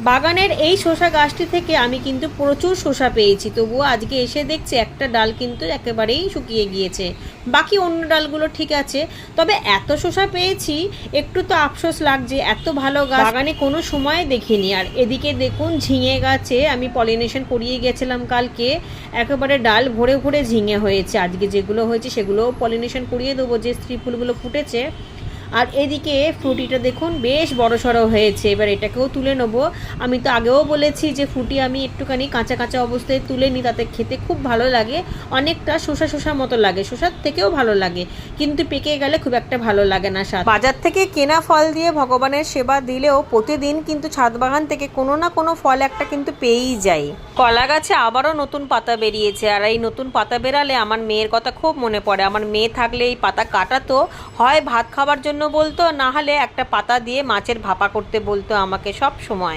বাগানের এই শসা গাছটি থেকে আমি কিন্তু প্রচুর শসা পেয়েছি, তবুও আজকে এসে দেখছি একটা ডাল কিন্তু একেবারেই শুকিয়ে গিয়েছে। বাকি অন্য ডালগুলো ঠিক আছে, তবে এত শসা পেয়েছি একটু তো আফসোস লাগছে, এত ভালো গাছ বাগানে কোনো সময় দেখিনি। আর এদিকে দেখুন ঝিঙে গাছে আমি পলিনেশন করিয়ে গেছিলাম কালকে, একেবারে ডাল ভরে ভরে ঝিঙে হয়েছে। আজকে যেগুলো হয়েছে সেগুলোও পলিনেশন করিয়ে দেবো, যে স্ত্রী ফুলগুলো ফুটেছে। আর এদিকে ফ্রুটিটা দেখুন বেশ বড় সড়ো হয়েছে, এবার এটাকেও তুলে নেবো। আমি তো আগেও বলেছি যে ফ্রুটি আমি একটুখানি কাঁচা কাঁচা অবস্থায় তুলে নিই, তাতে খেতে খুব ভালো লাগে, অনেকটা শসা শসা মতো লাগে, শসার থেকেও ভালো লাগে, কিন্তু পেকে গেলে খুব একটা ভালো লাগে না স্বাদ। বাজার থেকে কেনা ফল দিয়ে ভগবানের সেবা দিলেও প্রতিদিন কিন্তু ছাদ বাগান থেকে কোনো না কোনো ফল একটা কিন্তু পেয়েই যাই। কলা গাছে আবারও নতুন পাতা বেরিয়েছে, আর এই নতুন পাতা বেরালে আমার মেয়ের কথা খুব মনে পড়ে। আমার মেয়ে থাকলে এই পাতা কাটাতো, হয় ভাত খাবার জন্য বলতো, না হলে একটা পাতা দিয়ে মাছের ভাপা করতে বলতো আমাকে সব সময়।